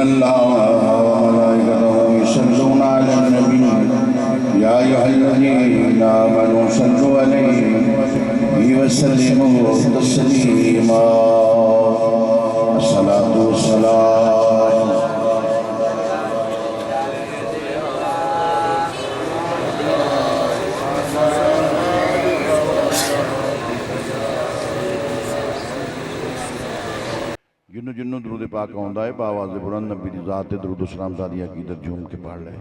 इन्नल्लाह व मलाइकतहु युसल्लूना अलन नबी या अय्युहल्लज़ीना आमनू सल्लु अलैहि व सल्लिमू तस्लीमा। अस्सलातु वस्सलाम जिन्हों जिन्हों दरूद पाक आउंदा है बावाज़े बुलंद नबी दी ज़ात ते दरूद सलाम दी अकीदत झूम के पढ़ ले।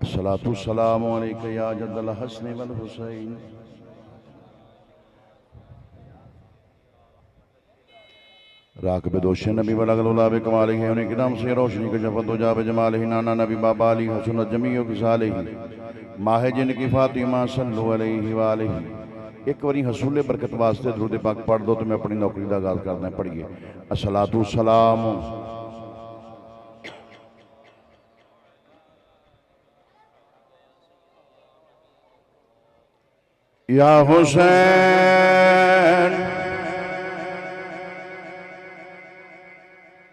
अस्सलातु सलामु अलैका या जद्दल हसन वल हुसैन। राक बेदोश नबी वाला गलौला बे कमाल ही उन्हें किदाम से रोशनी के जफत हो जावे जमाल ही नाना नबी बाबा अली हसन जमीओ की साले ही माहे जिन की फातिमा सल्लु अलैहि व आलिहि। एक बारी हसूले बरकत वास्ते दरूद पाक पढ़ दो तो मैं अपनी नौकरी का आगाज करना। पढ़िए अस्सलातु सलाम या हुसैन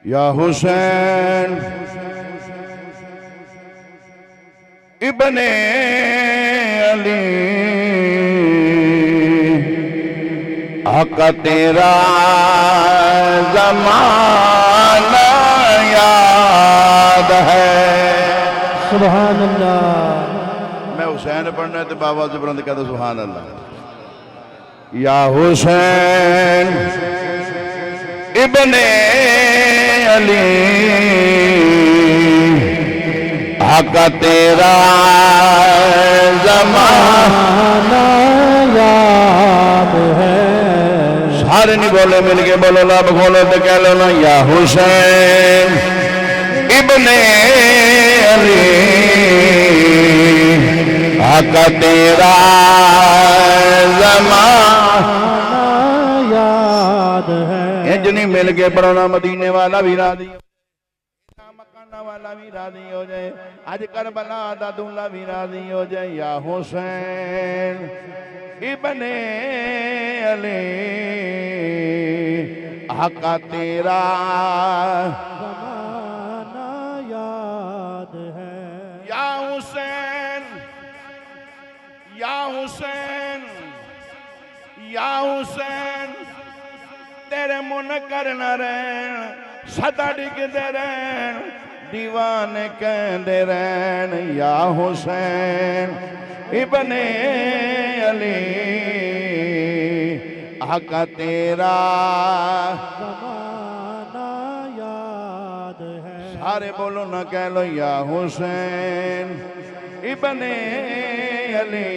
या हुसैन इब्ने अली आका तेरा ज़माना याद है। सुभान अल्लाह। मैं हुसैन पढ़ना है तो बाबा से बुलंद कहता सुभान अल्लाह। या हुसैन इब्ने अली आका तेरा ज़माना याद है। सारे नहीं बोले मिलके बोलो लब खोलो तो कह लो ना या हुसैन इब्ने अली आका तेरा ज़माना याद है। इंज नहीं मिल के पढ़ना मदीने वाला भी राजी मकाना वाला भी राजी हो जाए। आज करबला दा दूल्हा भी राजी हो जाए। या हुसैन इब्ने अली आका तेरा ज़माना याद है। या हुसैन या हुसैन या हुसैन तेरे मुन करना रहन सदा डिगदे रहन दीवाने कहते रहन। या हुसैन इब्ने अली आका तेरा ज़माना याद है। सारे बोलो ना कह लो या हुसैन इब्ने अली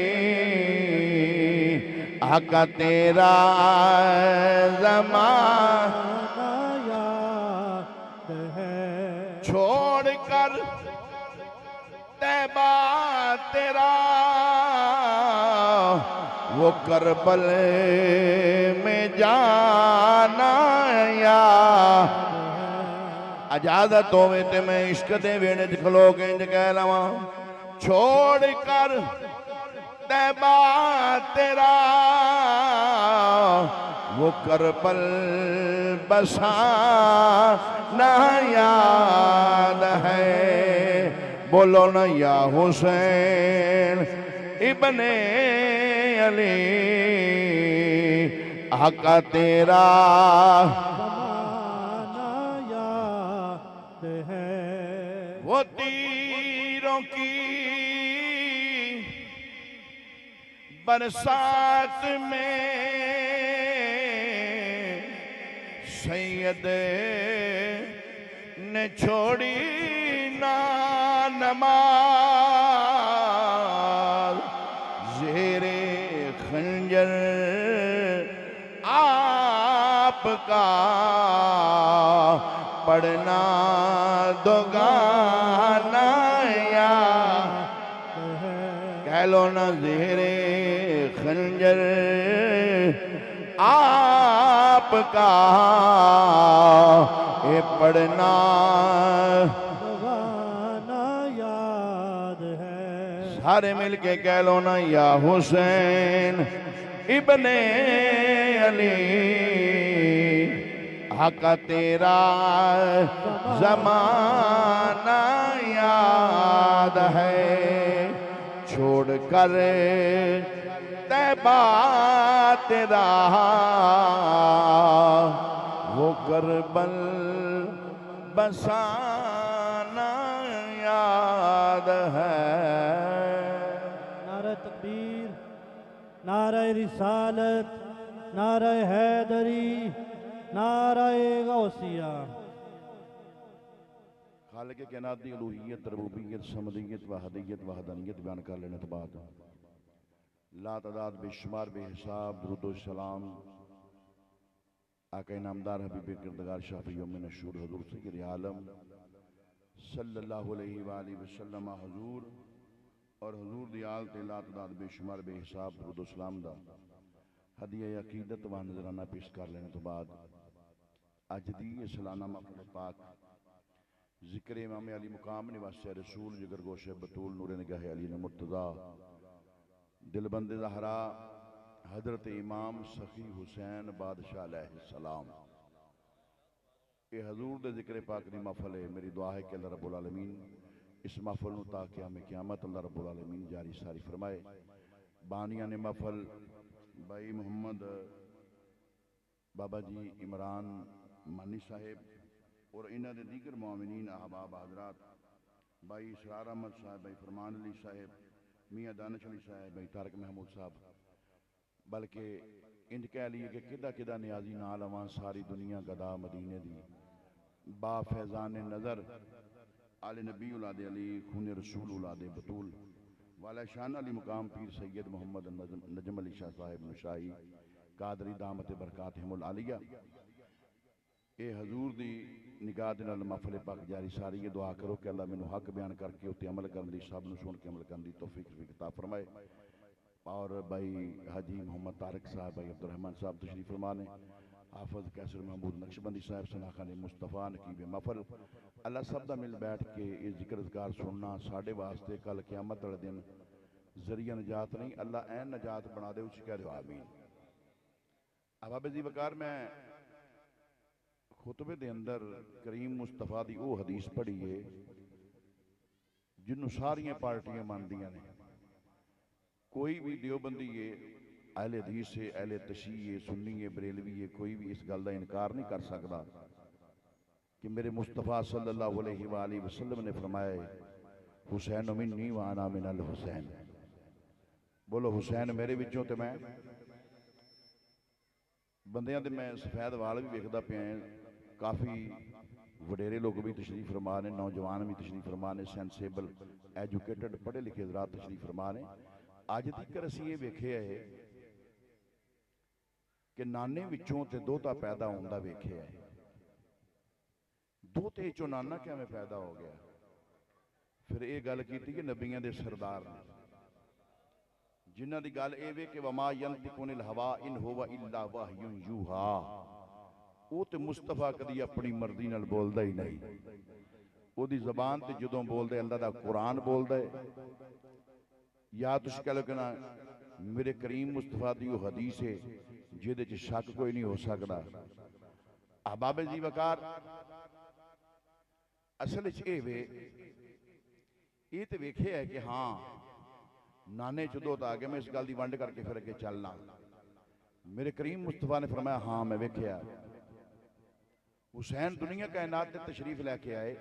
आका तेरा ज़माना याद है। छोड़ कर तैबा तेरा वो करबल में जाना या इजाजत होवे ते मैं इश्क दे वेड़े च खलो के इंज कह लवा। छोड़ कर तैबा तेरा वो करबल बसाना याद है। बोलो ना या हुसैन इब्ने अली आका तेरा ज़माना याद है। वो तीरों की बरसात में सैयद ने छोड़ी ना नमाज ज़ेरे खंजर आपका पढ़ना दोगाना या कह लो ना ज़ेरे खंजर आपका ये पढ़ना ज़माना याद है। सारे मिलके कह लो ना या हुसैन इब्ने अली हक तेरा ज़माना याद है, छोड़ कर तैबा तेरा वो करबल बसाना याद है। नारे तकबीर, नारे रिसालत, नारे हैदरी, नारे गौसिया। खालिक कायनात दी उलूहियत, रबूबियत, समदियत, वहदियत, वहदानियत बयान कर लेने तो बाद ला तादाद बेशुमार बेहिसाब दुरूद व सलाम आका इनामदार हबीब किरदगार शाफी यौम नशूर हुजूर सय्यद आलम सल्लल्लाहु अलैहि वसल्लम हुजूर और हुजूर दी आल ते ला तादाद बेशुमार बेहिसाब दुरूद व सलाम दा हदिया अकीदत व नजराना पेश कर लेने तो बाद अज दी सालाना महफिल पाक जिक्र इमाम अली मुकाम निवासी रसूल जिगर गोशे बतूल नूरे निगाह अली ने मुर्तज़ा दिलबंद ज़हरा हजरत इमाम सखी हुसैन बादशाह अलैहिस्सलाम ये हजूर दे जिक्र पाक दी महफिल है। मेरी दुआ है कि अल्लाह रब्बुल आलमीन इस महफिल नूं ता क़याम क़यामत अल्लाह रब्बुल आलमीन जारी सारी फरमाए। बानिया ने महफिल भाई मोहम्मद बाबा जी इमरान मानी साहेब और इन्हां दे दीगर मोमिनीन अहबाब हजरात भाई इसरार अहमद साहब, भाई फरमान अली साहेब, मियाँ दानिश अली साहब, भाई तारक महमूद साहब, बल्कि इंज कह लीए कि किदा किदा नियाजी नाल आवां सारी दुनिया गदा मदीने दी बा फैजान नज़र आले नबी उलादे अली खून रसूल उलादे बतूल वाला शान अली मुकाम पीर सैयद मोहम्मद नजम अली शाह साहिब नशाही कादरी दामत बरकातहिमुल आलिया ये हजूर दी निगाह दे नाल महफिल पाक जारी सारी ये दुआ करो कि अल्लाह मैनू हक बयान करके उत्ते अमल करने दी सब नूं सुन के अमल करने दी तौफीक अता फरमाए। और भाई हाजी मोहम्मद तारक साहब, भाई अब्दुल रहमान साहब तशरीफ फरमा ने, हाफिज कैसर महमूद नक्शबंदी साहब, सनाखान मुस्तफ़ा नकीब महफिल अल्लाह सब दा मिल बैठ के ये जिक्र अज़कार सुनना साढ़े वास्ते कल क़यामत वाले दिन जरिया नजात नहीं, अल्लाह ऐन नजात बना दे, उस कह दो आमीन। अहबाब जी वकार मैं खुतबे दे अंदर करीम मुस्तफा दी वो हदीस पढ़ी है जिन्हों सारियां पार्टियां मानदियां ने। कोई भी देवबंदी है, अहले हदीस है, अहले तशीह है, सुन्नी है, बरेलवी है, कोई भी इस गल का इनकार नहीं कर सकता कि मेरे मुस्तफा सल्लल्लाहु अलैहि वसल्लम ने फरमाया हुसैन मिन्नी व अना मिनल हुसैन। बोलो हुसैन मेरे विचों ते मैं बंदियां दे मैं सफेद वाल भी वेखदा पिया, काफ़ी वडेरे लोग भी तशरीफ फरमा ने, नौजवान भी तशरीफ फरमा ने, सेंसेबल एजुकेटेड पढ़े लिखे हज़रात तशरीफ फरमा ने। अज तक असीं ये वेखिया है कि नाने विचों ते दोता पैदा होंदा वेखिया है, दोते चों नाना किवें पैदा हो गया। फिर ये गल की कि नबियां दे सरदार ने जिन्हां दी गल ये वे कि वमा यंतिकुनिल हवा इन हुवा इल्ला वहयुन यूहा, वो तो मुस्तफा कदी अपनी मर्जी नाल बोलदा ही नहीं, ओदी ज़बान ते जदों बोलदा अल्लाह दा कुरान बोलदा है या तुसीं कह लो कि ना मेरे करीम मुस्तफा दी वो हदीस है जिहदे च शक कोई नहीं हो सकता। अहबाब जी वकार असल च ये तो वेखिया है कि हाँ नाने चुदो तो आ गया, मैं इस गल की वंड करके फिर अगे चलना। मेरे करीम मुस्तफा ने फरमाया हाँ मैं वेखिया। हुसैन दुनिया कायनात ते तशरीफ लैके आए,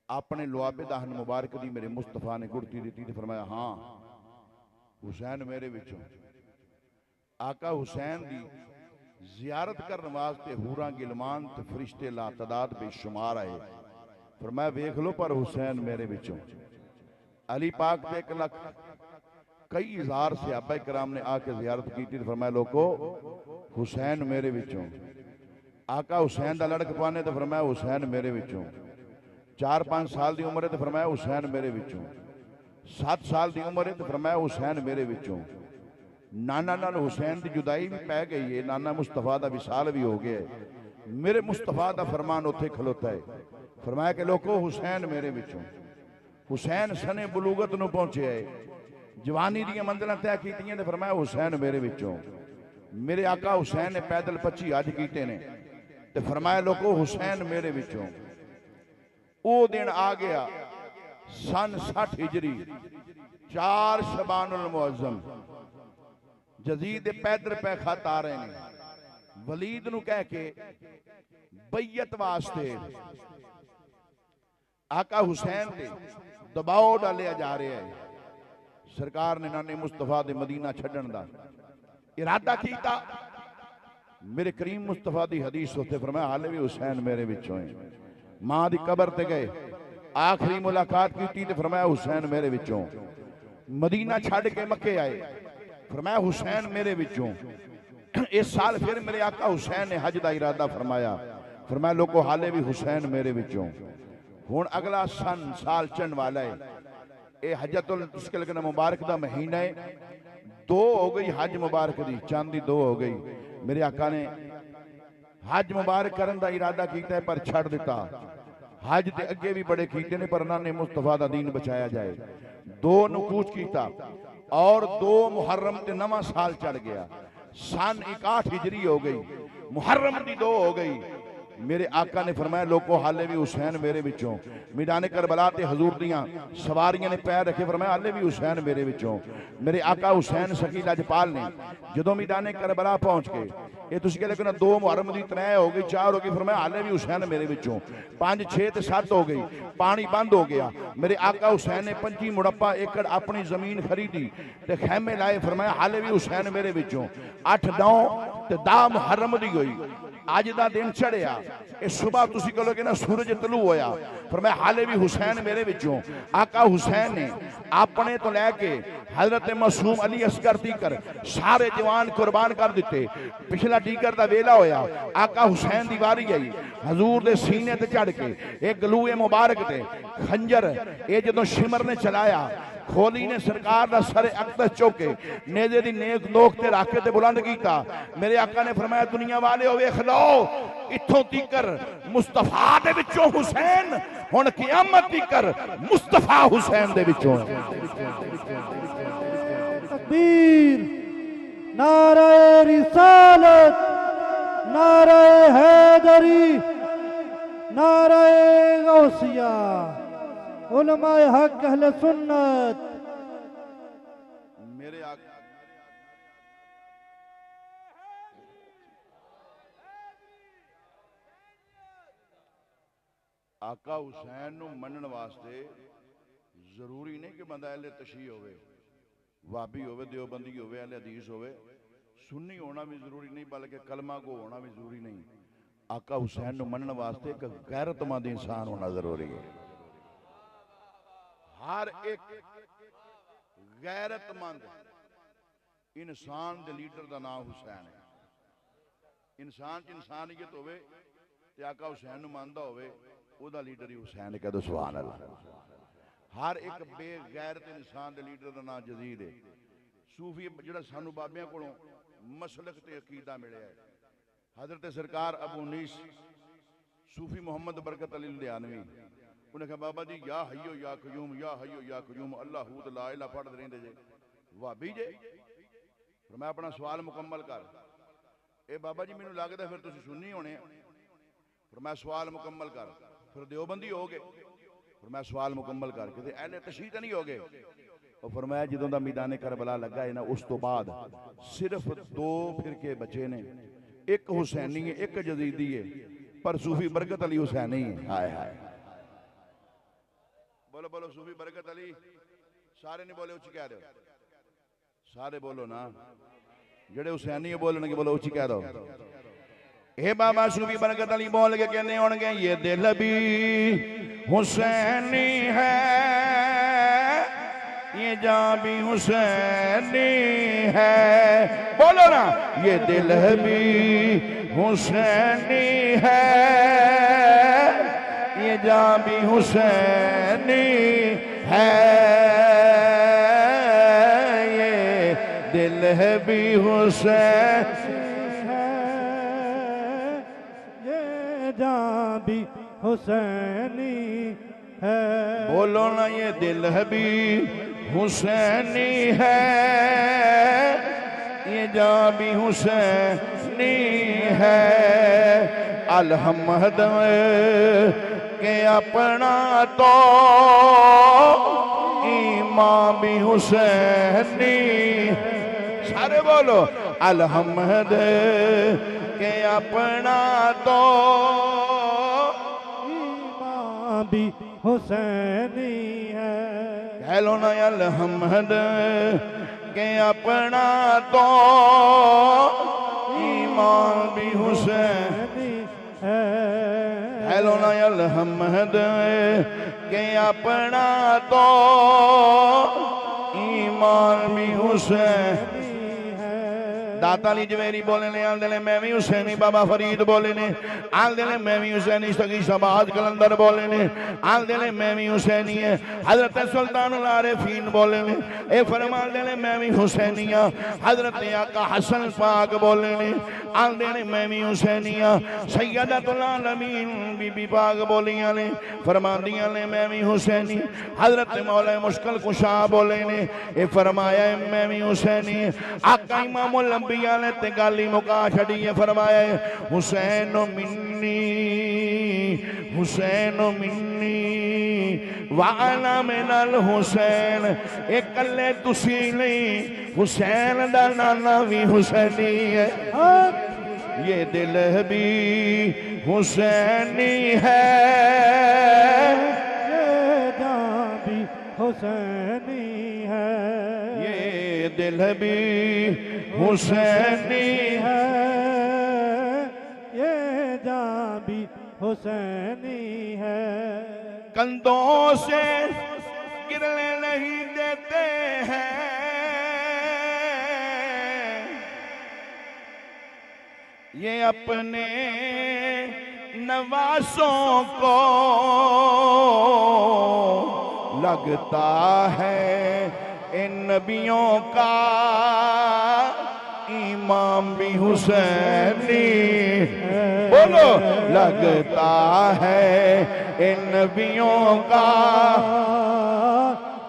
अपने लुआबे दाहन मुबारक दी मेरे मुस्तफा ने गुड़ती दी ते फरमाया हाँ हुसैन मेरे विचों। आका हुसैन दी जियारत करने वास्ते हूरां गिलमान ते फरिश्ते ला तादाद बेशुमार आए, फरमाया वेख लो पर हुसैन मेरे विचों। अली पाक ते 1 लाख कई हज़ार सहाबा कराम ने आके जियारत की, फरमाया लोगो हुसैन मेरे विचों। आका हुसैन दा लड़क पाने तो फरमाया हुसैन मेरे विचों। 4-5 साल की उम्र है तो फरमाया हुसैन मेरे विचों। 7 साल की उम्र है तो फरमाया हुसैन मेरे विचों। नाना नाल हुसैन की जुदाई भी पै गई है, नाना मुस्तफा का विसाल भी हो गया है, मेरे मुस्तफा का फरमान उत्थे खलोता है, फरमाया कि लोगो हुसैन मेरे विचों। हुसैन सने बलूगत नूं पहुंचे है, जवानी दी मंजिलां तय कीतियां ते फरमाया हुसैन मेरे विचों। मेरे आका हुसैन ने पैदल 25 हज कीते ने, ते फरमाया लोगो हुसैन मेरे विचों। वो दिन आ गया सन 60 हिजरी 4 शबानुल मुअज्जम। जजीद पैदर पे खत आ रहे हैं वलीद नू कह के बैयत वास्ते आका हुसैन ते दबाव डालिया जा रहा है। सरकार ने नाने मुस्तफा दे मदीना छड्डण दा इरादा कीता। मेरे करीम मुस्तफा दी हदीस उत्ते फरमाया हाले भी हुसैन मेरे विचों है। मां दी कबर ते गए आखिरी मुलाकात की ते फरमाया हुसैन मेरे विचों। मदीना छड्ड के मक्के आए फरमाया हुसैन मेरे विचों। इस साल फिर मेरे आका हुसैन ने हज का इरादा फरमाया। फरमाया लोगो हाले भी हुसैन मेरे विचों। हुण अगला साल चढ़न वाला है। ये हजतुल मुबारक का महीना है। 2 हो गई हज मुबारक दी चांदी 2 हो गई। मेरे आका ने हज मुबारक करने का इरादा किया पर छड़ दिता। हज ते अगे भी बड़े कीते ने पर नाने मुस्तफा दा दीन बचाया जाए। 2 नूं कूच कीता और 2 मुहर्रम ते नवा साल चढ़ गया। सन 61 हिजरी हो गई। मुहर्रम दी 2 हो गई। मेरे आका ने फरमाया लोगो हाले भी हुसैन मेरे विचों। मैदान करबला ते हजूर दियां सवारियां ने पैर रखे फरमाया हाले भी हुसैन मेरे विचों। मेरे आका हुसैन सकी लजपाल ने जदों मैदान करबला पहुंच के ये तुसीं कह लेकिन 2 मुहर्रम दी 3 हो गई 4 हो गई फरमाया हाले भी हुसैन मेरे विचों। 5 6 ते 7 हो गई पानी बंद हो गया। मेरे आका हुसैन ने 25 मुड़प्पा एकड़ अपनी जमीन खरीदी ते खैमे लाए फरमाया हाले भी हुसैन मेरे विचों। 8 9 ते 10 मुहर्रम दी होई। अज का दिन चढ़िया ये सुबह तुसी कहोगे ना सूरज तलू होया फरमाया हाले भी हुसैन मेरे विचों। आका हुसैन ने अपने तो लैके हजरत मासूम अली असगर तीकर सारे जवान कुर्बान कर दिते। पिछला टीकर का वेला होया आका हुसैन की वारी आई। हजूर दे सीने ते चढ़ के एक गलूए मुबारक ते खंजर ये जदों शिमर ने चलाया खोली ने सरकार का सर अकदस चौके नेजे दी नेक नोक ते रख के बुलंद कीता। मेरे आका ने फरमाया दुनिया वाले हो वेख लो इत्थों तीकर मुस्तफा दे विचों हुसैन हुण क़यामत तीकर मुस्तफा हुसैन दे विचों। तकबीर नारे रिसालत नारे हैदरी नारे गौसिया उलमाए हक अहले सुन्नत। मेरे आका हुसैन नूं मनण वास्ते जरूरी नहीं कि बंदा अहले तशी होवे वाबी होवे देवबंदी होवे अहले हदीस होवे सुन्नी होना भी जरूरी नहीं बल्कि कलमा गो होना भी जरूरी नहीं। आका हुसैन नूं मनण वास्ते एक गैरतमंद इंसान होना जरूरी है। हर एक गैरतमंद इंसान के लीडर का नाम हुसैन है। इंसान च इंसानियत होवे ते आका हुसैन नूं मनदा होवे ओदा लीडर ही हुसैन है। कह दो सुभान अल्लाह। हर एक बेगैरत इंसान के लीडर का नाम जजीद है। सूफी जिहड़ा सानू बाबियां कोलों मसलक ते अकीदा मिलिया है। हजरत सरकार अबू नीस सूफी मोहम्मद बरकत अली लुधियानवी उन्हें कहा बाबा जी या हयो या कयूम अल्लाह हूद ला इला पढ़ते रहते जे भाभी जे। फिर मैं अपना सवाल मुकम्मल कर ए बाबा जी मैनू लगता फिर तुसीं सुन्नी होने। फिर मैं सवाल मुकम्मल कर फिर देवबंदी हो गए। फिर मैं सवाल मुकम्मल कर कि अहले तशरीह तो नहीं हो गए। और फरमाया जदों दा मैदान करबला लगा है ना उस तो बाद सिर्फ 2 फिरके बचे ने। एक हुसैनी है एक जदीदी है पर सूफी बरकत अली हुसैनी है। हाय हाय बोलो बोलो सूफी बरकत अली सारे नहीं बोले उच्च कह दो सारे बोलो ना जेड़े हुसैनी बोलणगे बोलो उच्च कह दो। हे बाबा सूफी बरकत अली बोल के कहने होंगे ये दिल भी हुसैनी है ये जान भी हुसैनी है। बोलो ना ये दिल भी हुसैनी है ये जान भी हुसैनी है। ये दिल भी हुसैनी है ये जान भी हुसैनी है। बोलो ना ये दिल भी हुसैनी है ये जान भी हुसैनी है। अलहमद के अपना तो इमाम भी हुसैनी। सारे बोलो अलहमद के अपना तो इमाम भी हुसैनी है। कह लो ना अलहमद के अपना तो इमाम भी हुसैनी है। कह लो ना अलहमद के अपना तो ईमान भी हुसैन। दाता अली जवेरी बोले ने आल दिले मैं भी हुसैनी। बाबा फरीद बोले ने आल दिले मैं भी हुसैनी। सगी शबाज कलंदर बोले ने आल दिले मैं भी हुसैनी है। हजरत सुल्तान आरिफीन बोले ने ए फरमान दिले मैं भी हुसैनी हां। हजरत आका हसन पाक बोले ने आल दिले मैं भी हुसैनी हां। सैयदतुल आलमीन बीबी पाक बोलियां ने फरमांदियां ने मैं भी हुसैनी। हजरत मौला मुश्किल कुशा बोले ने ए फरमाया मैं भी हुसैनी। आका इमामुल अंबिया ने ते गाली मुका छड़ी है। फरमाया हुसैन मिन्नी हुसैन मिन्नी वाना मिनल हुसैन। एक कल्ले तुसी नहीं हुसैन दा नाना भी हुसैनी है। ये दिल भी हुसैनी है। ये जान भी हुसैनी है। ये दिल भी हुसैनी है। ये जान भी हुसैनी है। कंधों से गिरने नहीं देते हैं। ये अपने नवासों को लगता है इन नबियों का इमाम भी हुसैनी। बोलो लगता है इन नबियों का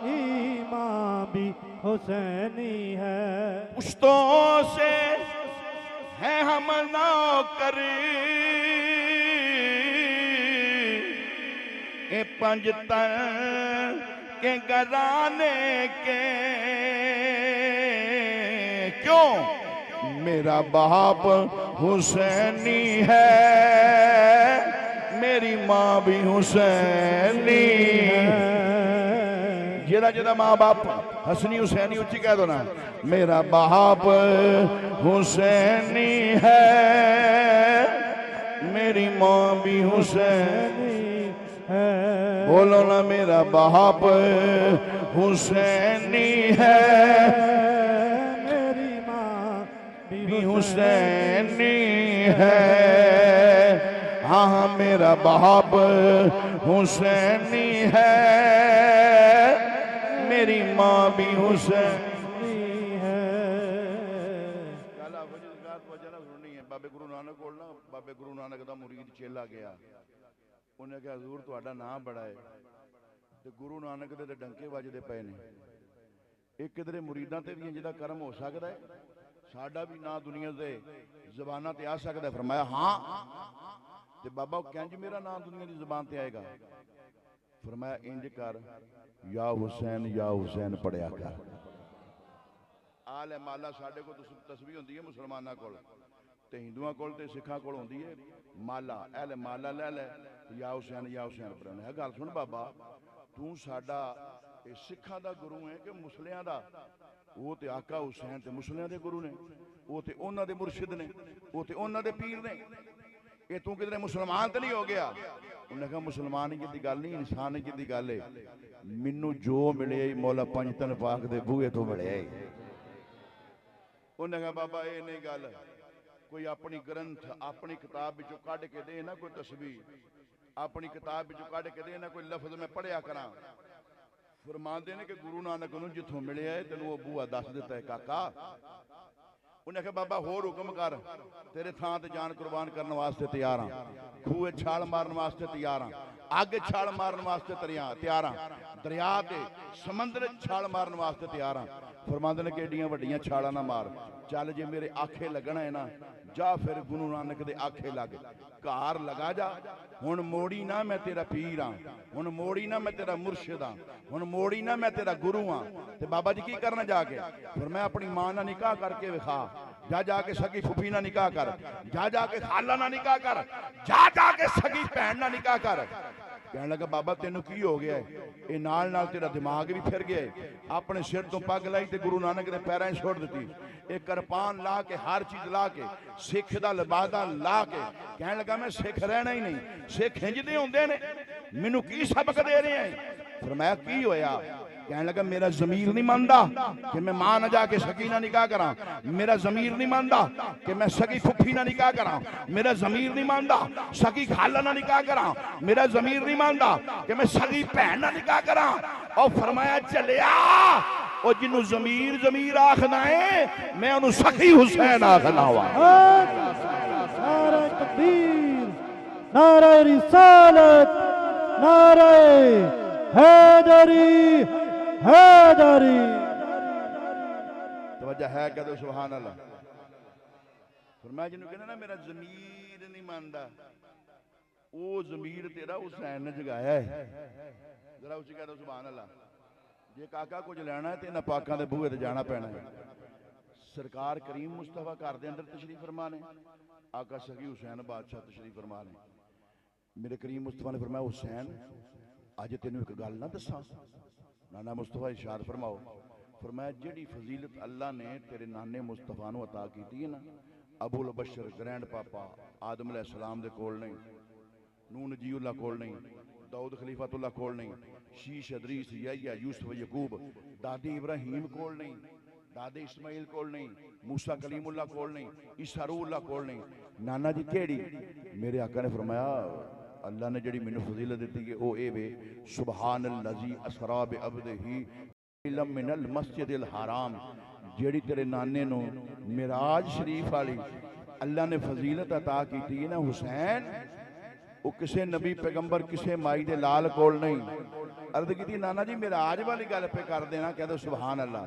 इमाम भी हुसैनी है। पुश्तों से है हम नौकर ए पंजतन के घराने के। क्यों मेरा बाप हुसैनी है। मेरी माँ भी हुसैनी। जेड़ा जेड़ा माँ बाप हसनी हुसैनी उच्ची कह दो ना। मेरा बाप हुसैनी है। मेरी माँ भी हुसैनी है। बोलो ना मेरा बाप हुसैनी है। मेरी माँ भी हुसैनी है। हाँ हाँ मेरा बाप हुसैनी है। मेरी माँ भी हुसैनी है। बाबे गुरु नानक कोल ना बाबे गुरु नानक दा मुरीद चेला गया। उन्हें कहा हजूर तुहाडा नाम बड़ा है ते गुरु नानक दे ते डंके वजदे पए ने। एक किधरे मुरीदां ते भी जिहदा कर्म हो सकदा है साडा भी ना दुनिया दे ज़बानां ते आ सकदा है। फरमाया हाँ ते बाबा कहंज मेरा नाम दुनिया दी ज़बान ते आएगा। फरमाया इंज कर या हुसैन पढ़िया कर। आले माला साडे कोल तस्बीह हुंदी है मुसलमानां कोल ते हिंदुआं कोल ते सिखां कोल हुंदी है माला। एले माला ले ले या हुसैन पढ़ना है। गल सुन बाबा तू साडा सिखां दा गुरु है कि मुसलियां दा? वो ते आका हुसैन ते मुसलियां दे गुरु ने। वो ते उन्हां दे मुर्शिद ने। वो ते उन्हां दे पीर ने। ये तू किधरे मुसलमान तो नहीं हो गया? उन्हें कहा मुसलमान की गल नहीं इंसान की गल है। मैनू जो मिले मौला पंजतन पाक दे बूहे तो मिले। उन्हें कहा बाबा ये नहीं गल कोई अपनी ग्रंथ अपनी किताब विचों कढ के दे ना कोई तस्वीर अपनी किताब विचों कढ के दे ना कोई लफ्ज मैं पढ़िया करा। फरमाते ने कि गुरु नानक नूं जिथों मिले है तेनों वो बूहा दस दिता है काका। उन्हें कहा बाबा होर हुक्म कर तेरे थां ते जान कुर्बान करने वास्ते तैयार हाँ। खूह छाल मारन वास्ते तैयार हाँ। अग छाल मारन वास्ते तैयार हाँ, दरिया ते समंदर छाल मारन वास्ते तैयार हाँ। फरमांदे ने कि एडियां वड्डियां छालां ना मार, चल जे मेरे आखे लगना है ना, जा फिर गुरु नानक दे आखे लग, घर लगा जा। हुण मोड़ी ना मैं तेरा पीर हाँ, हुण मोड़ी ना मैं तेरा मुर्शिद हाँ, हुण मोड़ी ना मैं तेरा गुरु हाँ। ते बाबा जी की करना जाके, फिर मैं अपनी मां ना निकाह करके विखा, जा जाके सगी फुफी ना निकाह कर, जा जाके खाला ना निकाह कर, जा जाके सगी भैन ना निकाह कर। कहने लगा बाबा तेनू की हो गया है, ये नाल नाल तेरा दिमाग भी फिर गया है। अपने सिर तो पग लाई ते गुरु नानक ने पैरों में छोड़ दी, एक करपान ला के हर चीज ला के सिख दा लिबादा ला के कहने लगा मैं सिख रहना ही नहीं, सिख इंजदे होंदे ने, मैनू की सबक दे रहे हैं। फिर मैं की होया, कहने लगा मेरा जमीर नहीं मानता कि मैं मां ना जाके सगी ना निकाह करा, मेरा जमीर नहीं मानता कि मैं सगी फुफी ना निकाह करा, मेरा जमीर नहीं मानता सगी खाला ना निकाह करा, मेरा जमीर नहीं मानता कि मैं सगी भैन ना निकाह करा। और फरमाया चलिया और जिन्हों जमीर जमीर आखना है मैं उन्होंने सखी हुसैन आखना वा। नारे तकबीर, नारे रिसालत, नारे हैदरी, हैदरी। तवज्जो है कह दो सुभान अल्लाह। फिर मैं जिन्हों कहना ना मेरा जमीर नहीं मानता, वो जमीर तेरा हुसैन ने जगाया है। जरा उसी कह दो सुभान अल्लाह। जे काका कुछ लेना है तो इन्हां पाकां दे बूहे ते जाना पैना है। सरकार करीम मुस्तफा घर दे अंदर तशरीफ फरमा ने, आका सगी हुसैन बादशाह तशरीफ फरमा ने। मेरे करीम मुस्तफा ने फरमाया हुसैन अज तेनों एक गल ना दसा। नाना मुस्तफा इरशाद फरमाओ। फरमाया जिहड़ी फजीलत अल्लाह ने तेरे नाने मुस्तफा नूं अता कीती है ना, अबुल बशर ग्रैंड पापा आदम अलैहिस्सलाम दे कोल नहीं, नूह नजीउल्लाह कोल नहीं, दाऊद खलीफतुल्लाह कोल नहीं, शीश अदरीस याह्या यूसुफ यकूब दादी इब्राहीम कोल नहीं, दादे इस्माइल कोल नहीं, मूसा कलीमुल्लाह कोल नहीं, ईसा रूहुल्लाह कोल नहीं। नाना जी केड़ी? मेरे आका ने फरमाया अल्लाह ने जिहड़ी मैनूं फजीलत दी है वो ये वे सुबहानल्लज़ी असरा बिअब्दिही इलम मिनल मस्जिदिल हराम। जिहड़ी तेरे नाने नूं मिराज शरीफ वाली अल्लाह ने फजीलत अता की है ना हुसैन, वो किसी नबी पैगंबर किसी माई दे लाल कोल नहीं। अर्ज की नाना जी मिराज वाली गल पे कर देना, कह दो सुभान अल्लाह।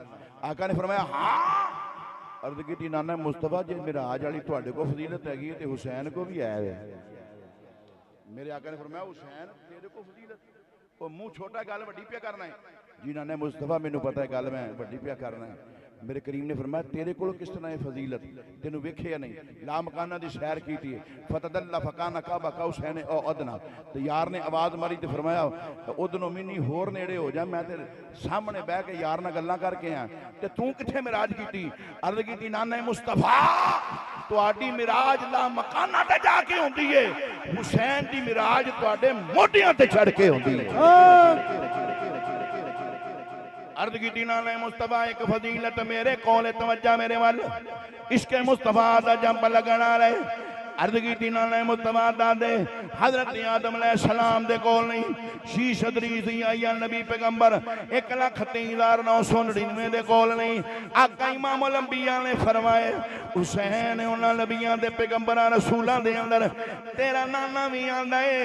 आका ने फरमाया हाँ। अर्ज की नाना मुस्तफा जे मिराज वाली तुहाडे को फजीलत हैगी ते हुसैन को भी है। मेरे आका ने फरमाया हुसैन तेरे को फजीलत, वो मुंह छोटा गल वड्डी पिया करना है। जी नाना मुस्तफा मैनू पता है गल मैं वड्डी पिया करना है। मेरे करीम ने फरमाया तेरे को किस तरह है फजीलत, तेनू वेखे या नहीं? ला मकाना दी सैर की थी, फतदल्ला फकाना काबा कौसैन औ अदना। तो यार ने आवाज मारी तो फरमाया उदनों मिनी होर नेड़े हो जा, मैं तेरे सामने बह के यार नाल गल्लां करके आया ते तू किथे मिराज की? अर्ज की नाना मुस्तफा तुहाडी मिराज ला मकाना ते जाके होंदी है, हुसैन दी मिराज तुहाडे मोढियां ते चढ़ के होंदी है। अर्ज की नाने मुस्तफा एक फजीलत मेरे कोल तवज्जा मेरे वाल इसके मुस्तफा दा जंप लगना रहे। अर्ज की नाने मुस्तफा दादे हजरत आदम अलैहिस्सलाम दे कोल नहीं, शीश अदरीस या नबी पैगंबर 1,03,999 दे कोल नहीं। आका इमामुल अंबिया ने फरमाए हुसैन उन्हां नबियां दे पैगंबरां रसूलां दे अंदर तेरा नाना भी आंदा है।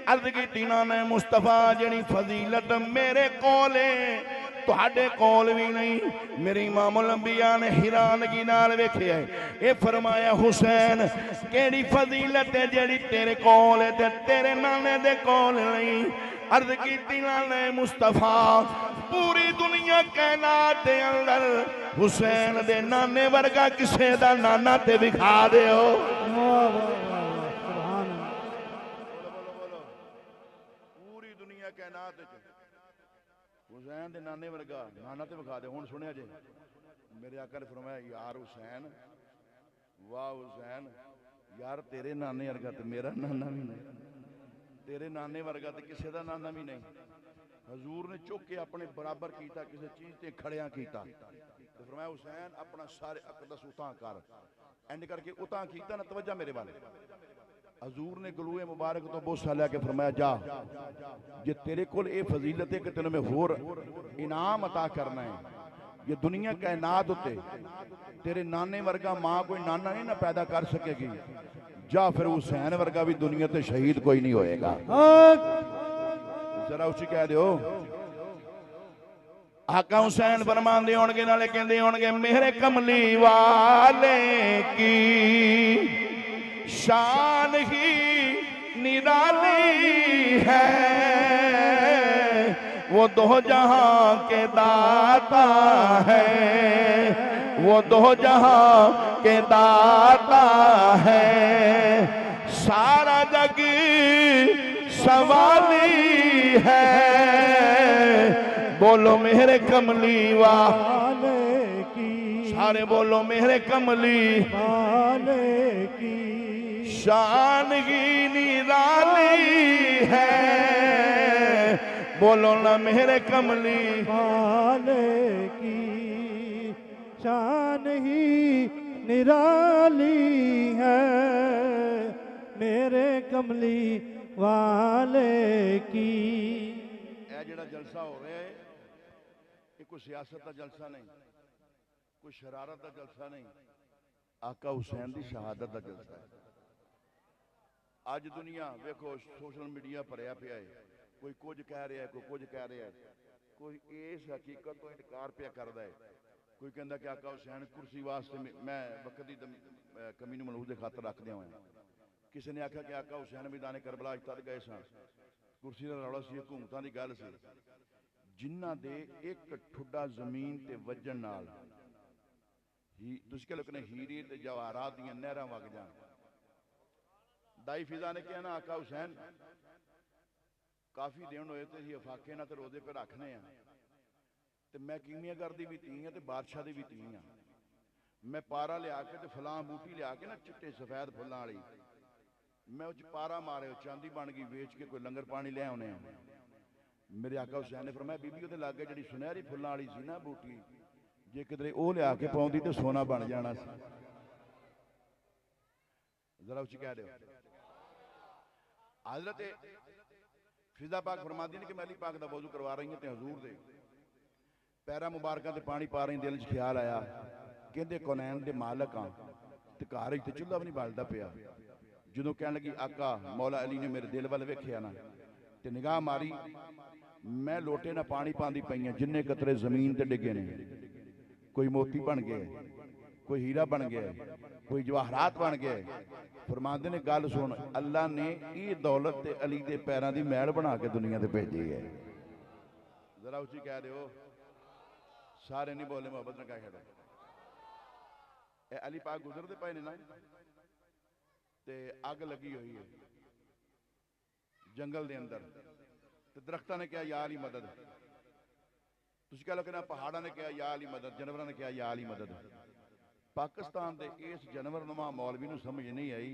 अर्ज की नाने मुस्तफा जिहड़ी फजीलत मेरे कोल है तुहाडे कोल भी नहीं। मेरे इमामुल अंबिया ने हैरानगी नाल वेखिया ये फरमाया हुसैन केड़ी फजीलत है जेड़ी तेरे कोल है ते तेरे नाने दे कोल नहीं। अर्ज की नाने मुस्तफा पूरी दुनिया कायनात दे अंदर हुसैन दे नाने वर्गा किसे दा नाना ते विखा दिओ। पूरी दुनिया कायनात हुसैन दे नाने वर्गा नाना ते विखा दे। हुण सुनिया जे मेरे आका ने फरमाया यार हुसैन वाह हुसैन यार तेरे नाने वर्गा ते मेरा नाना भी नहीं, तेरे नाने वर्गा ते किसी दा नाना भी नहीं। हजूर ने चुक के अपने बराबर किया, किसी चीज ते खड़िया किया ते फरमाया हुसैन अपना सारे अकदस उतां कर। इंज करके उतां किया ना, तवज्जो मेरे वाले। हजूर ने गलूए मुबारक तो बोसा लैके फरमाया जा जे तेरे कोल ये फजीलत है कि तेन मैं होर इनाम अता करना है। ये दुनिया कायनात उत्ते तेरे नाने वर्गा मां कोई नाना नहीं ना पैदा कर सकेगी, जा फिर हुसैन वर्गा भी दुनिया ते शहीद कोई नहीं होएगा। जरा उची कह दो। आका हुसैन फरमांदे होणगे नाले कहंदे होणगे मेरे कमली वाले की शान ही निराली है, वो दो जहां के दाता है, वो दो जहां के दाता है, सारा जग सवाली है, बोलो मेरे कमली वाले की, सारे बोलो मेरे कमली वाले की शान ही निराली है, बोलो ना मेरे कमली वाले की शान ही निराली है, मेरे कमली वाले की। जेड़ा जलसा हो रहा है ये कोई सियासत का जलसा नहीं, कोई शरारत का जलसा नहीं, आका हुसैन की शहादत का जलसा है। अज दुनिया वेखो सोशल मीडिया भरिया पिया है, कोई कुछ कह रहा है, कोई कुछ कह रहा है, कोई इस हकीकत तो इनकार पिया करता है, कोई कहता कि आका हुसैन कुर्सी वास्ते मैं वक्त की कमी नूं मनूस के खातर रख दिया हुआ। किसी ने आख्या कि आका हुसैन मैदान करबला अज तक गए सन, कुर्सी का रौला सी, हुकूमतां की गल सी, जिन्हां दे एक ठुड्डा जमीन ते वजन नाल तुसीं कह लो कि हीरे ते जवाहरात दीयां नहरां वग जाण। दाई फिजा ने कहा ना आका हुसैन काफ़ी दिन होए तो असीं अफाके नाल ते रोजे पे रखने आ, ते मैं कीमियागर दी भी धी हाँ ते बादशाह दी भी धी हाँ। मैं पारा लिया के ते फलां बूटी लिया के ना चिट्टे सफेद फुल्लां वाली मैं उस पारा मारे चांदी बन गई, वेच के कोई लंगर पानी ले आने। मेरे आका हुसैन ने फरमाया बीबी उहदे लागे जिहड़ी सुनहरी फुल्लां वाली सी ना बूटी, जे किधरे वो लिया के पाउंदी ते सोना बन जाना सी। जरा उची कह दो। हजरत फिजा पाक फरमाती ने कि मैं अली पाक दा वज़ू करवा रही हूं ते हजूर दे पैरा मुबारकां ते पानी पा रही, दिल च ख्याल आया कहंदे कौनैन दे मालक हां ते घर ते चुल्हा भी नहीं बलदा पिया। जदों कहण लगी आका मौला अली ने मेरे दिल वाल वेखिया ना ते निगाह मारी, मैं लोटे ना पानी पांदी पई हां, जिन्ने कतरे जमीन ते डिगे ने, कोई मोती बन गए, कोई हीरा बन गया, कोई जवाहरात बन गया। फरमाते ने गल सुन, अल्लाह ने ये दौलत ते अली दे पैरां दी महल बना के दुनिया ते भेजी है। जरा उची कह दो, सारे नहीं बोले, मोहब्बत ने कह छड़ो। अली पाक गुजरते पे ने ना ते अग लगी हुई है जंगल दे अंदर, ते दरख्तां ने कहा या अली मदद, तुसीं कह लो कि ना पहाड़ां ने कहा या अली मदद, जानवरां ने कहा या अली मदद। पाकिस्तान के इस जानवर नुमा मौलवी नूं समझ नहीं आई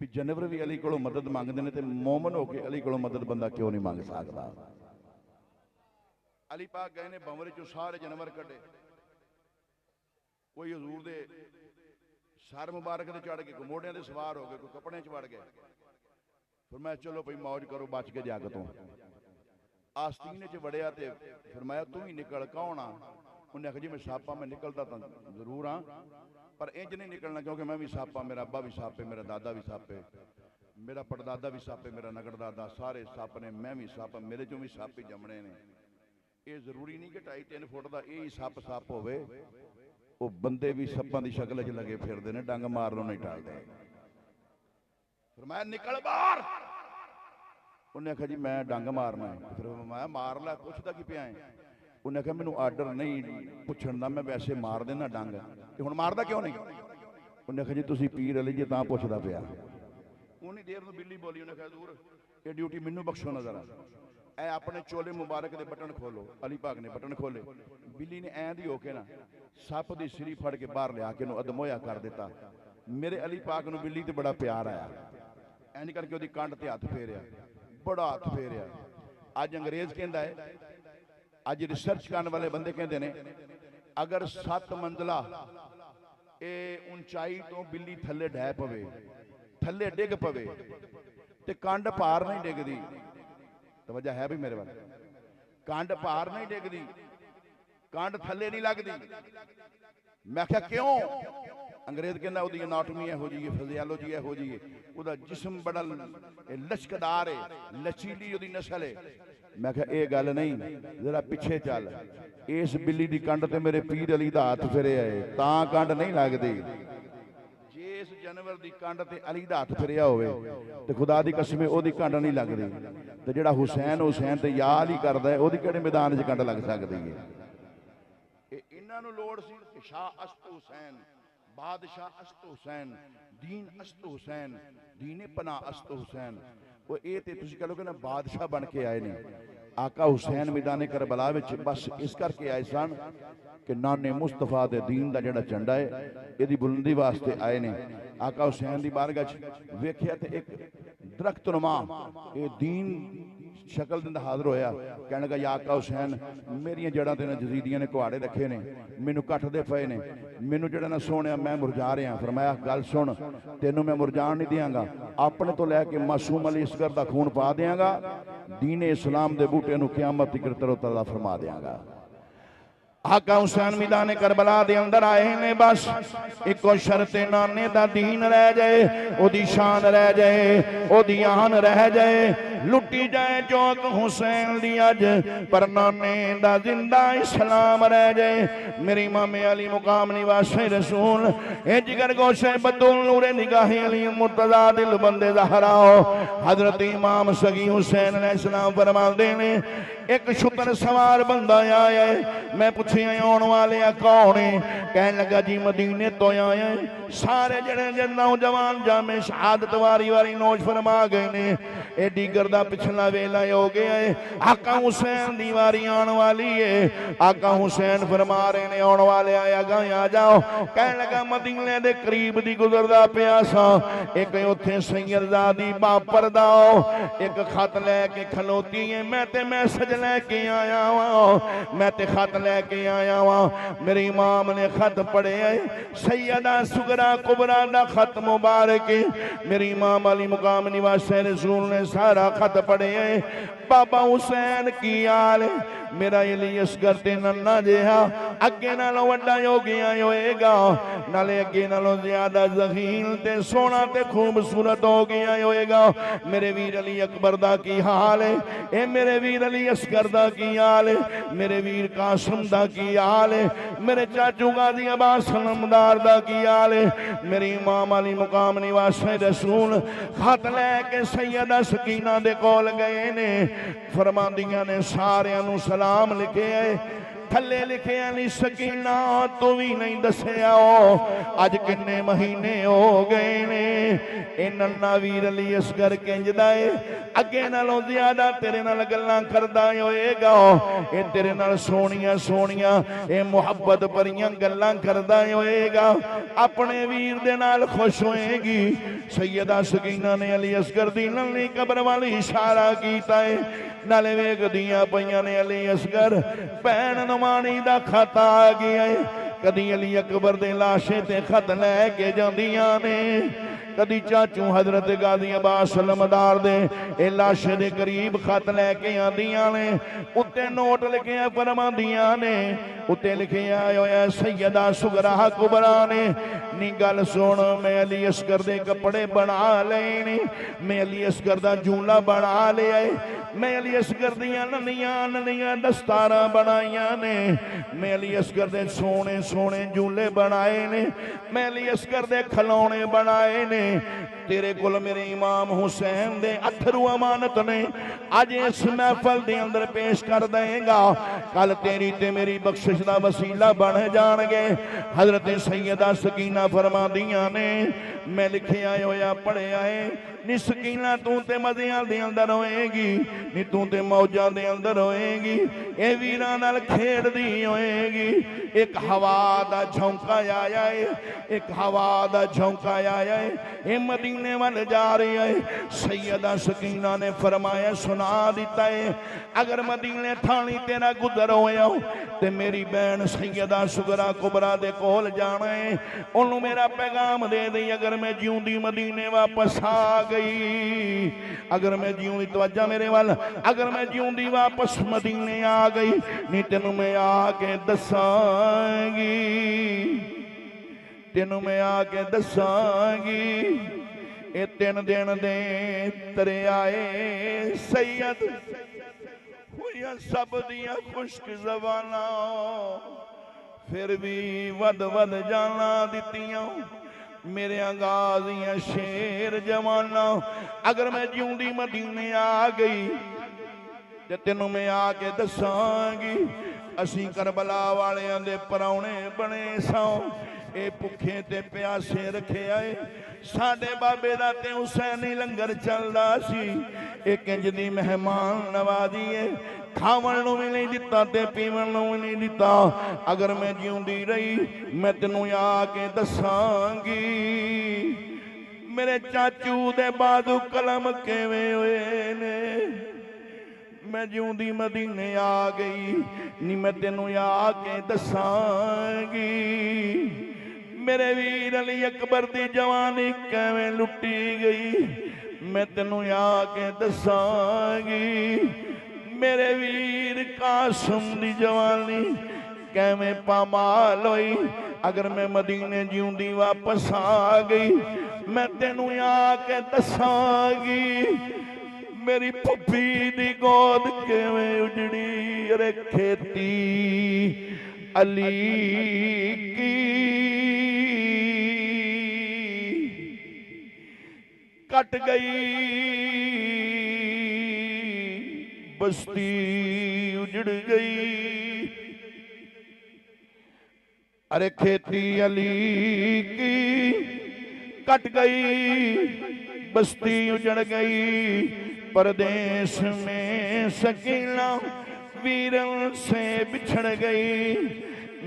भी जानवर भी अली कोलों मदद मंगते हैं, तो मोमन होकर अली कोलों मदद बंदा क्यों नहीं मंग सकता। अली पाक गए ने बंवरे चों सारे जानवर कड्डे, कोई हजूर दे सर मुबारक ते चढ़ गए, कोई मोढ़ियां ते सवार हो गए, कोई कपड़े च वड़ गए। फरमाया चलो भाई मौज करो बच के जग तो। आस्तीन च वड़िया ते फरमाया तू ही निकल, कौन आ? उन्हें आखिया जी मैं सप हाँ, मैं निकलता तो जरूर हाँ पर इंज नहीं निकलना क्योंकि मैं भी सप हाँ, मेरा अब्बा भी सप है, मेरा दादा भी सप है, मेरा पड़दादा भी सप है, मेरा नगड़दादा सारे सप ने, मैं भी सप, मेरे चों भी सप ही जमने ने। ये जरूरी नहीं कि 2.5-3 फुट का यही सप सप होवे, वो बंदे भी सप्पां की शक्ल च लगे फिरते हैं, डंग मारनों नहीं टालते। फिर मैं निकल बाहर, उन्हें आखिया जी मैं डंग मारना है। फिर मैं मार ला, पुछदा की पिया है? उन्हें आखिया मैनू आर्डर नहीं पुछण दा, मैं वैसे मार देना डंग, ते हुण मारदा क्यों नहीं? उन्हें आखिया जी तुसीं पीर अली जी तां पुछदा पिया। उन्हीं देर नूं बिल्ली बोली, उन्हें आखिया दूर ये ड्यूटी मैनू बख्शो ना जरा, ऐ अपने चोले मुबारक के बटन खोलो। अली पाक ने बटन खोले, बिल्ली ने ऐं दी होके ना सप दी सिरी फड़ के बाहर लिया के अदमोया कर दिता। मेरे अली पाक नूं बिल्ली ते बड़ा प्यार आया, इंज करके उहदी कंध ते हथ फेरिया, बड़ा हथ फेरिया। अज अंग्रेज कहता है, अज रिसर्च करने वाले बंदे कहते हैं अगर 7 मंजिला ये ऊंचाई तो बिल्ली थले ढह पवे, थले डिग पवे ते कंड पार नहीं डिगदी। तो वजह है भी मेरे वाल, कंड पार नहीं डिगदी, कंड थले नहीं लगती। मैं क्या क्यों? अंग्रेज कहना ਉਹਦੀ एनाटॉमी ਇਹੋ ਜਿਹੀ ਹੈ, ਫਿਜ਼ੀਓਲੋਜੀ ਇਹੋ ਜਿਹੀ ਹੈ, ਉਹਦਾ जिस्म बड़ा लचकदार है, लचीली ਉਹਦੀ नस्ल है। मैं क्या ये गल नहीं, जरा पिछे चल, इस बिल्ली की कंड ते मेरे पीर अली दा हाथ फिरिया है, तां कंड नहीं लगदी। जे इस जानवर की कंड ते अली दा हाथ फिरिया होवे ते खुदा दी कसम ओदी कंड नहीं लगदी, ते जेड़ा हुसैन हुसैन ते या अली करदा है ओदी किहड़े मैदान च कंड लग सकदी है? इन्हां नूं लोड़ सी कि शाह अस्त हुसैन, बादशाह अस्त हुसैन, दीन अस्त हुसैन, दीने पना अस्त हुसैन। वो ये तो तुसीं कह लो कि ना बादशाह बन के आए ने। आका हुसैन मैदान करबला विच बस इस करके आए सन कि नाने मुस्तफा दे दीन दा जिहड़ा झंडा है इहदी बुलंदी वास्ते आए ने। आका हुसैन दी बारगाह च वेखिया ते एक दरख्त नुमा ये दीन शक्ल दिन हाजिर होया, कहने लगा या आका हुसैन मेरिया जड़ा ते जजीदियां ने कुहाड़े रखे ने, मैनू कटदे पे ने, मैनू जड़ा ना सोने मैं मुरझा रहा। फरमाया गल सुन, तेनू मैं मुरझान नहीं देंगा, अपने तो लैके मासूम अली असगर दा खून पा देंगा, दीने इस्लाम दे बूटे नू क़यामत तक तरोताज़ा फरमा देंगा। आका हुसैन मैदान करबला दे अंदर आए ने, बस इको शर्त नाने दा दीन रह जाए, ओदी शान रह जाए, ओदी आन रह जाए, लुटी जाए चौक हुसैन दी अज, पर नाने दा जिंदा इस्लाम रह जाए। मेरी इमाम अली मुकाम निवासे रसूल ए जिगर गोशे बतुल नूरे निगाहे अली मुर्तजा दिल बंदे ज़हरा हजरत इमाम सगी हुसैन अलैहिस्सलाम फरमाते ने एक शुतर सवार बंदा आया है, मैं पूछिया आने वाले कौन है? कहने लगा जी मदीने तो आया है। सारे जड़े नौजवान जामे शहादत वारी वारी नौज फरमा गए ने, एडी गर्दा पिछला वेला हो गया है, आका हुसैन दी वारी आने वाली है। आका हुसैन फरमा रहे ने आने वाले आया गा आ जाओ। कहने लगा मदीने दे करीब दी गुजरदा पिया सा, एक उत्थे सैयदजादी बापर दा एक खत लैके खलोती है, मैं ते मैसेज लैके आया वा, मैं ते खत लैके आया वा। मेरे इमाम ने खत पढ़े है, सैयदा सुगरा कुबरा दा खत मुबारक है। मेरे इमाम अली मुकाम निवासे रसूल ने सारा खत पढ़े है। बाबा हुसैन की हाल है, मेरा अली असगर ते नन्ना जिहा अगे नालों वड्डा हो गया होएगा, नाले अगे नालों ज्यादा ज़हीन ते सोना ते खूबसूरत हो गया होएगा। मेरे वीर अली अकबर दा की हाल है, ए मेरे वीर अली असगर दा की हाल है, मेरे वीर कासिम दा की हाल है, मेरे चाचू गाजी अब्बास नमदार दा की हाल है। मेरे इमाम अली मुकाम निवासे रसूल खत लैके सैयदा सकीना दे कोल गए ने, फरमांदियां ने सारियां नूं सलाम लिखे है, थले लिखे नी सकीना तू भी नहीं दसिया अज किन्ने महीने हो गए ने। ए नन्ना वीर अली असगर किंजदा है, अगे नालों ज्यादा तेरे नाल गल्लां करदा होएगा, ए तेरे नाल सोहणियां सोहणियां ए मुहब्बत भरियां गल्लां करदा होएगा, अपने वीर दे नाल खुश होएगी। सैयदा सकीना ने अली असगर दी नन्ही कबर वाल इशारा कीता है, नाले वेखदियां पईयां ने अली असगर भैन नुमानी दा खत आ गया है। कदी अली अकबर दे लाशे ते खत लैके जांदियां ने, कदी चाचू हजरत गाजी अब्बास नमदार दे ए लाशे दे करीब खत लैके आंदियां ने, उत्ते नोट लिखे फरमांदियां ने, उत्ते लिखे होया सैयदा सुगरा कुबरा ने नी गल सुन, मैं अली असगर दे कपड़े बना लए ने, मैं अली असगर दा जूला बना लिया है, मैं अली असगर दियां नन्हियां नन्हियां दस्तारां बनाइयां ने, मैं अली असगर दे सोने सोने जूले बनाए ने, मैं अली असगर दे खिलौने बनाए ने। तेरे कोल मेरे इमाम हुसैन दे अथरू अमानत ने, अज इस महफल दे अंदर पेश कर देगा, कल तेरी ते मेरी बख्शिश दा वसीला बन जाणगे। हजरत सैयदा सकीना फरमांदियां ने, मैं लिखिया होया पढ़िया है, नी सकीना तू ते मज़ियां दे अंदर होएगी, नी तू ते मौजां दे अंदर होएगी, ए वीरां नाल खेड़दी होएगी। एक हवा दा झोंका आया है, एक हवा दा झोंका आया है, ए मदीने वाल जा रही है। सैयदा सकीना ने फरमाया सुना दिता है, अगर मदीने थानी तेरा गुजर होया ते मेरी बहन सैयदा सुगरा कुबरा दे कोल जाना है, उन्होंने मेरा पैगाम दे दी, अगर मैं जिऊंदी मदीने वापस आ गई, अगर मैं जिऊंदी तवज्जा मेरे वाल, अगर मैं जिऊंदी वापस मदीने आ गई, नी तेनू मैं आके दसांगी। तेनू मैं आके दसांगी ये 3 दिन दे दरियाए सैयद हुई सब दियां खुश्क ज़बाना फिर भी वध वध जाना दितियां मेरे गाज़ियां शेर जवाना अगर मैं जिउंदी मदीने आ गई ते तेनू मैं आके दसांगी असी करबला वालियां दे परौणे बने सां ए भुखे ते प्यासे रखे आए साडे बाबे दा ते हुसैनी लंगर चलदा सी ए किंज दी मेहमान नवाजी है खावन नूं भी नहीं दिता ते पीवन नूं भी नहीं दिता अगर मैं जिउंदी रही मैं तेनू आके दसांगी मेरे चाचू दे बाजू कलम किवें होए ने मैं जिउंदी मदीने आ गई नी मैं तेनू आके दसांगी मेरे वीर अली अकबर दी जवानी कैवें लुटी गई मैं तेनू आके दसांगी मेरे वीर कासम दी जवानी कैवें पामाल होई अगर मैं मदीने जिउंदी वापस आ गई मैं तेनू आके दसांगी मेरी पुप्पी दी गोद किवें उजड़ी अरे खेती अली की कट गई बस्ती उजड़ गई अरे खेती अली की कट गई बस्ती उजड़ गई परदेश में सकीना वीरन से बिछड़ गई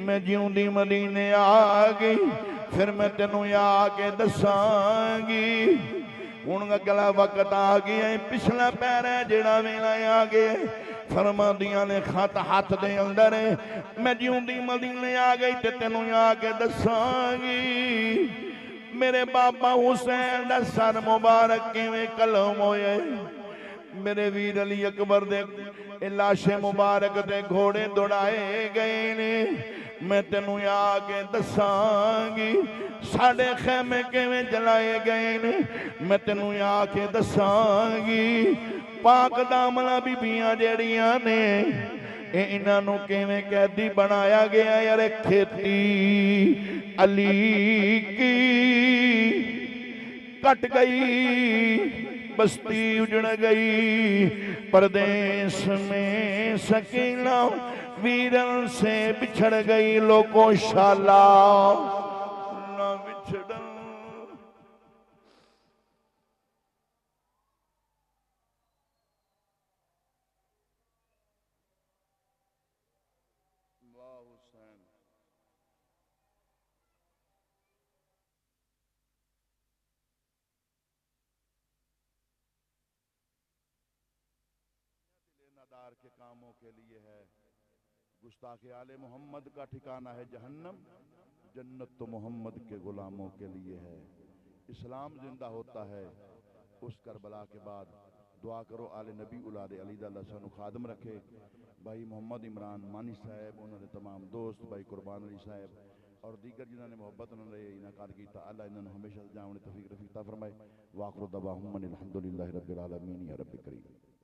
मैं जिउंदी मदीने आ गई फिर मैं तेनू आके दसांगी हुण अगला वक्त आ गया पिछला पैर है जेड़ा वेला आ गया फरमादियां ने खत हाथ दे अंदर मैं जिउंदी मदीने आ गई ते तेनू आके दसांगी मेरे बाबा हुसैन दा सर मुबारक किवें कलम होए मेरे वीर अली अकबर दे लाशे मुबारक दे घोड़े दौड़ाए गए ने मैं तेनू आके दसांगी साडे खेमे किवें जलाए गए ने मैं तेनू आके दसांगी पाक दामना बीबियां जेड़ियां ने इन्हां नूं किवें कैदी बनाया गया यार खेती अली की कट गई बस्ती उजड़ गई परदेश में सकीना वीरन से बिछड़ गई लोगों शाला न बिछड़ नादार के कामों के लिए है गुस्ताखे आले मोहम्मद का ठिकाना है जहन्नम जन्नत तो मोहम्मद के गुलामों के लिए है इस्लाम जिंदा होता है उस करबला के बाद दुआ करो आले नबी उलाद अली दा अल्लाह सानू खादम रखे भाई मोहम्मद इमरान मानी साहब उन्होंने तमाम दोस्त भाई कुर्बान अली साहब और दीगर जिन्होंने मोहब्बत उन्होंने इनाकाद किया अल्लाह इन्होंने हमेशा जामने तौफीक रफीक अता फरमाए वाखिर दवाहुम अनिल हम्दुलिल्लाहि रब्बिल आलमीन या रब्बी करीम।